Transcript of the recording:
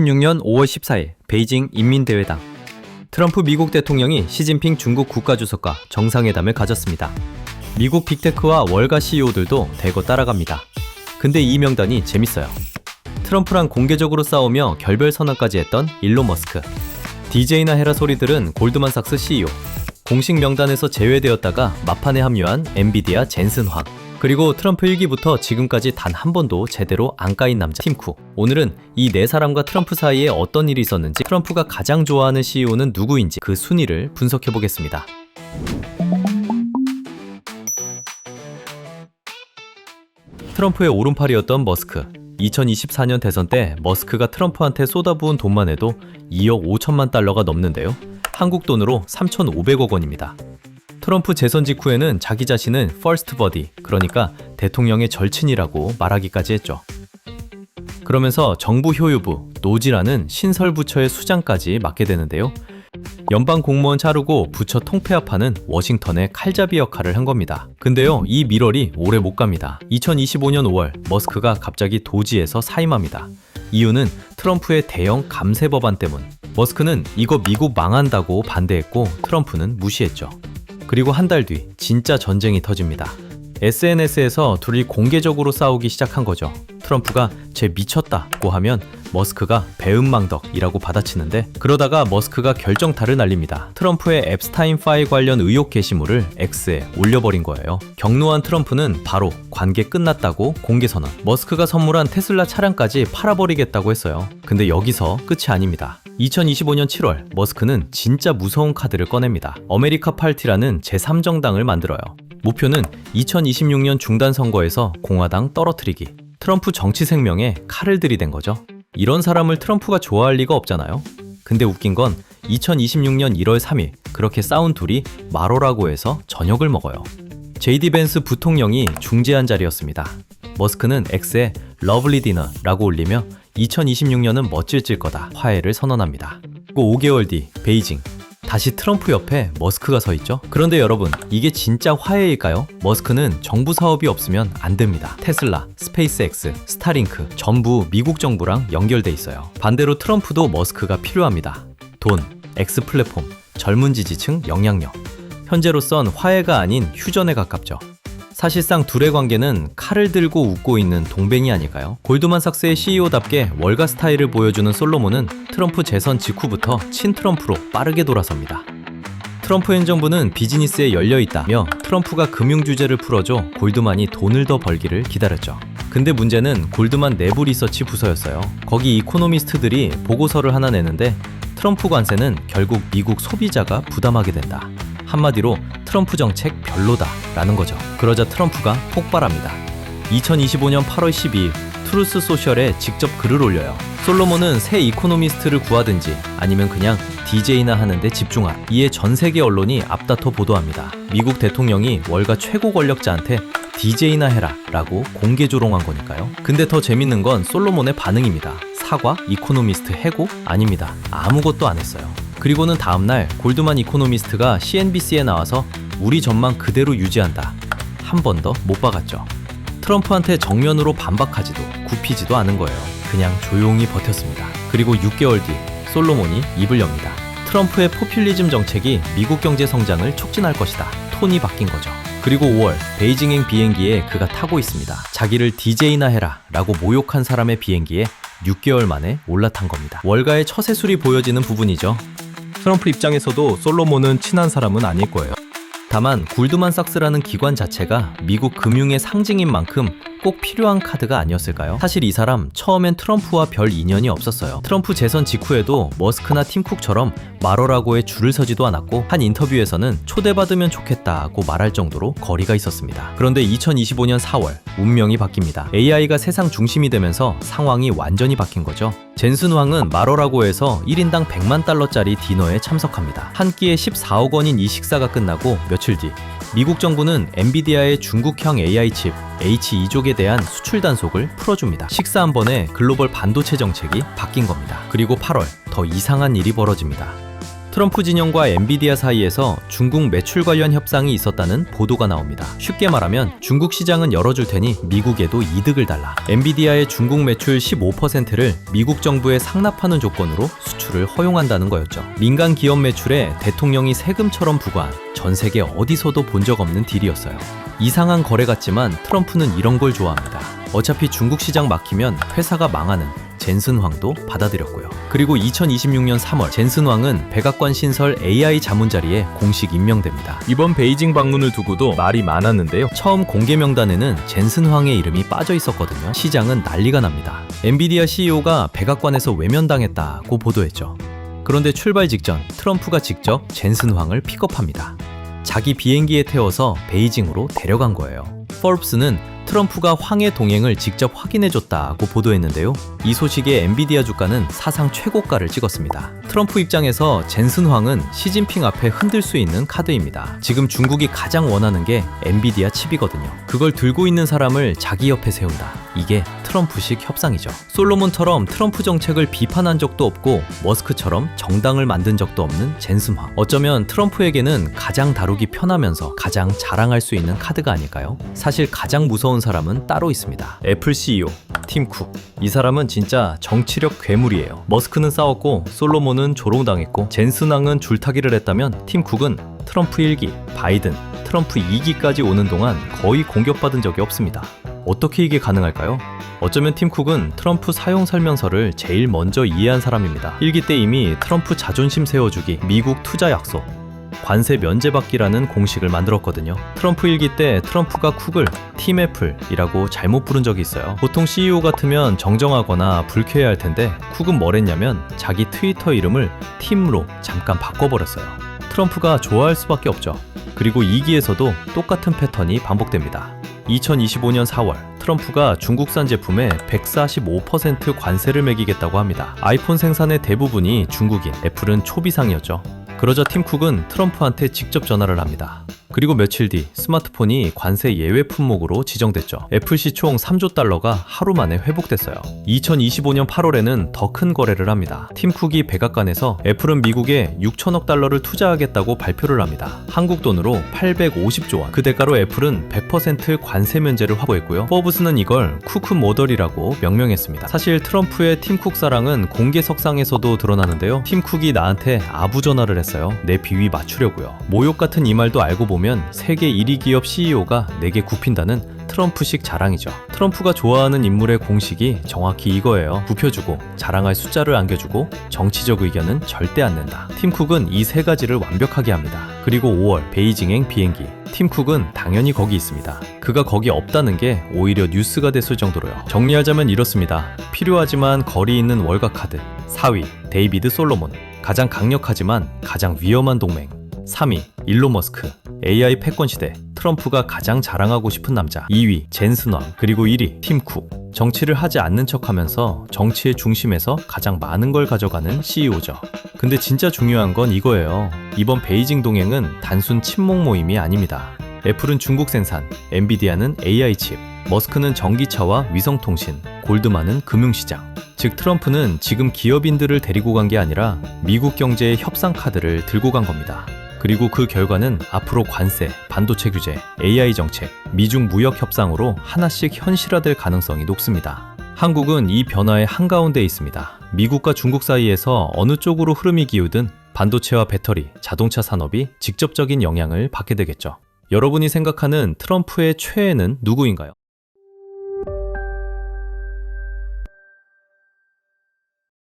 2016년 5월 14일 베이징 인민대회당. 트럼프 미국 대통령이 시진핑 중국 국가주석과 정상회담을 가졌습니다. 미국 빅테크와 월가 CEO들도 대거 따라갑니다. 근데 이 명단이 재밌어요. 트럼프랑 공개적으로 싸우며 결별 선언까지 했던 일론 머스크, DJ나 해라 소리들은 골드만삭스 CEO, 공식 명단에서 제외되었다가 막판에 합류한 엔비디아 젠슨 황, 그리고 트럼프 1기부터 지금까지 단 한 번도 제대로 안 까인 남자 팀 쿡. 오늘은 이 네 사람과 트럼프 사이에 어떤 일이 있었는지, 트럼프가 가장 좋아하는 CEO는 누구인지 그 순위를 분석해보겠습니다. 트럼프의 오른팔이었던 머스크. 2024년 대선 때 머스크가 트럼프한테 쏟아부은 돈만 해도 2억 5천만 달러가 넘는데요. 한국 돈으로 3,500억 원입니다. 트럼프 재선 직후에는 자기 자신은 퍼스트 버디, 그러니까 대통령의 절친이라고 말하기까지 했죠. 그러면서 정부 효유부, 노지라는 신설 부처의 수장까지 맡게 되는데요. 연방 공무원 자르고 부처 통폐합하는 워싱턴의 칼잡이 역할을 한 겁니다. 근데요, 이 밀월이 오래 못 갑니다. 2025년 5월 머스크가 갑자기 도지에서 사임합니다. 이유는 트럼프의 대형 감세 법안 때문. 머스크는 이거 미국 망한다고 반대했고 트럼프는 무시했죠. 그리고 한 달 뒤 진짜 전쟁이 터집니다. SNS에서 둘이 공개적으로 싸우기 시작한 거죠. 트럼프가 쟤 미쳤다고 하면 머스크가 배은망덕이라고 받아치는데, 그러다가 머스크가 결정타를 날립니다. 트럼프의 앱스타인 파일 관련 의혹 게시물을 X에 올려버린 거예요. 격노한 트럼프는 바로 관계 끝났다고 공개선언, 머스크가 선물한 테슬라 차량까지 팔아버리겠다고 했어요. 근데 여기서 끝이 아닙니다. 2025년 7월 머스크는 진짜 무서운 카드를 꺼냅니다. 아메리카 팔티라는 제3정당을 만들어요. 목표는 2026년 중단 선거에서 공화당 떨어뜨리기. 트럼프 정치 생명에 칼을 들이댄 거죠. 이런 사람을 트럼프가 좋아할 리가 없잖아요. 근데 웃긴 건 2026년 1월 3일 그렇게 싸운 둘이 마로라고 해서 저녁을 먹어요. JD 벤스 부통령이 중재한 자리였습니다. 머스크는 X에 러블리 디너라고 올리며 2026년은 멋질질 거다 화해를 선언합니다. 그리고 5개월 뒤 베이징, 다시 트럼프 옆에 머스크가 서 있죠. 그런데 여러분, 이게 진짜 화해일까요? 머스크는 정부 사업이 없으면 안 됩니다. 테슬라, 스페이스X, 스타링크 전부 미국 정부랑 연결돼 있어요. 반대로 트럼프도 머스크가 필요합니다. 돈, X 플랫폼, 젊은 지지층 영향력. 현재로선 화해가 아닌 휴전에 가깝죠. 사실상 둘의 관계는 칼을 들고 웃고 있는 동맹이 아닐까요? 골드만삭스의 CEO답게 월가 스타일을 보여주는 솔로몬은 트럼프 재선 직후부터 친트럼프로 빠르게 돌아섭니다. 트럼프 행정부는 비즈니스에 열려있다며 트럼프가 금융 규제를 풀어줘 골드만이 돈을 더 벌기를 기다렸죠. 근데 문제는 골드만 내부 리서치 부서였어요. 거기 이코노미스트들이 보고서를 하나 내는데 트럼프 관세는 결국 미국 소비자가 부담하게 된다. 한마디로 트럼프 정책 별로다 라는 거죠. 그러자 트럼프가 폭발합니다. 2025년 8월 12일 트루스 소셜에 직접 글을 올려요. 솔로몬은 새 이코노미스트를 구하든지 아니면 그냥 DJ나 하는데 집중하라. 이에 전 세계 언론이 앞다퉈 보도합니다. 미국 대통령이 월가 최고 권력자한테 DJ나 해라 라고 공개 조롱한 거니까요. 근데 더 재밌는 건 솔로몬의 반응입니다. 사과? 이코노미스트 해고? 아닙니다. 아무것도 안 했어요. 그리고는 다음날 골드만 이코노미스트가 CNBC에 나와서 우리 전망 그대로 유지한다. 한 번 더 못 박았죠. 트럼프한테 정면으로 반박하지도 굽히지도 않은 거예요. 그냥 조용히 버텼습니다. 그리고 6개월 뒤 솔로몬이 입을 엽니다. 트럼프의 포퓰리즘 정책이 미국 경제 성장을 촉진할 것이다. 톤이 바뀐 거죠. 그리고 5월 베이징행 비행기에 그가 타고 있습니다. 자기를 DJ나 해라 라고 모욕한 사람의 비행기에 6개월 만에 올라탄 겁니다. 월가의 처세술이 보여지는 부분이죠. 트럼프 입장에서도 솔로몬은 친한 사람은 아닐 거예요. 다만 골드만삭스라는 기관 자체가 미국 금융의 상징인 만큼 꼭 필요한 카드가 아니었을까요? 사실 이 사람 처음엔 트럼프와 별 인연이 없었어요. 트럼프 재선 직후에도 머스크나 팀쿡처럼 마로라고에 줄을 서지도 않았고, 한 인터뷰에서는 초대받으면 좋겠다고 말할 정도로 거리가 있었습니다. 그런데 2025년 4월 운명이 바뀝니다. AI가 세상 중심이 되면서 상황이 완전히 바뀐 거죠. 젠슨 황은 마로라고에서 1인당 100만 달러짜리 디너에 참석합니다. 한 끼에 14억 원인 이 식사가 끝나고 며칠 뒤 미국 정부는 엔비디아의 중국형 AI 칩 H2족에 대한 수출 단속을 풀어줍니다. 식사 한 번에 글로벌 반도체 정책이 바뀐 겁니다. 그리고 8월 더 이상한 일이 벌어집니다. 트럼프 진영과 엔비디아 사이에서 중국 매출 관련 협상이 있었다는 보도가 나옵니다. 쉽게 말하면 중국 시장은 열어줄 테니 미국에도 이득을 달라. 엔비디아의 중국 매출 15%를 미국 정부에 상납하는 조건으로 수출을 허용한다는 거였죠. 민간 기업 매출에 대통령이 세금처럼 부과한 전 세계 어디서도 본 적 없는 딜이었어요. 이상한 거래 같지만 트럼프는 이런 걸 좋아합니다. 어차피 중국 시장 막히면 회사가 망하는 젠슨 황도 받아들였고요. 그리고 2026년 3월 젠슨 황은 백악관 신설 AI 자문 자리에 공식 임명됩니다. 이번 베이징 방문을 두고도 말이 많았는데요. 처음 공개 명단에는 젠슨 황의 이름이 빠져 있었거든요. 시장은 난리가 납니다. 엔비디아 CEO가 백악관에서 외면당했다고 보도했죠. 그런데 출발 직전 트럼프가 직접 젠슨 황을 픽업합니다. 자기 비행기에 태워서 베이징으로 데려간 거예요. 포브스는 트럼프가 황의 동행을 직접 확인해줬다고 보도했는데요. 이 소식에 엔비디아 주가는 사상 최고가를 찍었습니다. 트럼프 입장에서 젠슨 황은 시진핑 앞에 흔들 수 있는 카드입니다. 지금 중국이 가장 원하는 게 엔비디아 칩이거든요. 그걸 들고 있는 사람을 자기 옆에 세운다. 이게 트럼프식 협상이죠. 솔로몬처럼 트럼프 정책을 비판한 적도 없고 머스크처럼 정당을 만든 적도 없는 젠슨 황. 어쩌면 트럼프에게는 가장 다루기 편하면서 가장 자랑할 수 있는 카드가 아닐까요? 사실 가장 무서운 사람은 따로 있습니다. 애플 CEO 팀 쿡. 이 사람은 진짜 정치력 괴물이에요. 머스크는 싸웠고 솔로몬은 조롱당했고 젠슨 황은 줄타기를 했다면 팀 쿡은 트럼프 1기, 바이든, 트럼프 2기까지 오는 동안 거의 공격받은 적이 없습니다. 어떻게 이게 가능할까요? 어쩌면 팀 쿡은 트럼프 사용 설명서를 제일 먼저 이해한 사람입니다. 1기 때 이미 트럼프 자존심 세워주기, 미국 투자 약속, 관세 면제받기라는 공식을 만들었거든요. 트럼프 1기 때 트럼프가 쿡을 팀 애플이라고 잘못 부른 적이 있어요. 보통 CEO 같으면 정정하거나 불쾌해할 텐데 쿡은 뭘 했냐면 자기 트위터 이름을 팀으로 잠깐 바꿔버렸어요. 트럼프가 좋아할 수밖에 없죠. 그리고 2기에서도 똑같은 패턴이 반복됩니다. 2025년 4월 트럼프가 중국산 제품에 145% 관세를 매기겠다고 합니다. 아이폰 생산의 대부분이 중국인, 애플은 초비상이었죠. 그러자 팀 쿡은 트럼프한테 직접 전화를 합니다. 그리고 며칠 뒤 스마트폰이 관세 예외 품목으로 지정됐죠. 애플시 총 3조 달러가 하루 만에 회복됐어요. 2025년 8월에는 더 큰 거래를 합니다. 팀 쿡이 백악관에서 애플은 미국에 6천억 달러를 투자하겠다고 발표를 합니다. 한국 돈으로 850조 원. 그 대가로 애플은 100% 관세 면제를 확보했고요. 포브스는 이걸 쿠크 모델이라고 명명했습니다. 사실 트럼프의 팀 쿡 사랑은 공개석상에서도 드러나는데요. 팀 쿡이 나한테 아부 전화를 했어요. 내 비위 맞추려고요. 모욕 같은 이 말도 알고 보면 세계 1위 기업 CEO가 내게 굽힌다는 트럼프식 자랑이죠. 트럼프가 좋아하는 인물의 공식이 정확히 이거예요. 굽혀주고 자랑할 숫자를 안겨주고 정치적 의견은 절대 안 낸다. 팀 쿡은 이 세 가지를 완벽하게 합니다. 그리고 5월 베이징행 비행기. 팀 쿡은 당연히 거기 있습니다. 그가 거기 없다는 게 오히려 뉴스가 됐을 정도로요. 정리하자면 이렇습니다. 필요하지만 거리 있는 월가 카드. 4위 데이비드 솔로몬. 가장 강력하지만 가장 위험한 동맹. 3위 일론 머스크. AI 패권 시대. 트럼프가 가장 자랑하고 싶은 남자. 2위 젠슨 황. 그리고 1위 팀 쿡. 정치를 하지 않는 척하면서 정치의 중심에서 가장 많은 걸 가져가는 CEO죠. 근데 진짜 중요한 건 이거예요. 이번 베이징 동행은 단순 친목 모임이 아닙니다. 애플은 중국 생산, 엔비디아는 AI 칩, 머스크는 전기차와 위성통신, 골드만은 금융시장. 즉 트럼프는 지금 기업인들을 데리고 간 게 아니라 미국 경제의 협상 카드를 들고 간 겁니다. 그리고 그 결과는 앞으로 관세, 반도체 규제, AI 정책, 미중 무역 협상으로 하나씩 현실화될 가능성이 높습니다. 한국은 이 변화의 한가운데에 있습니다. 미국과 중국 사이에서 어느 쪽으로 흐름이 기우든 반도체와 배터리, 자동차 산업이 직접적인 영향을 받게 되겠죠. 여러분이 생각하는 트럼프의 최애는 누구인가요?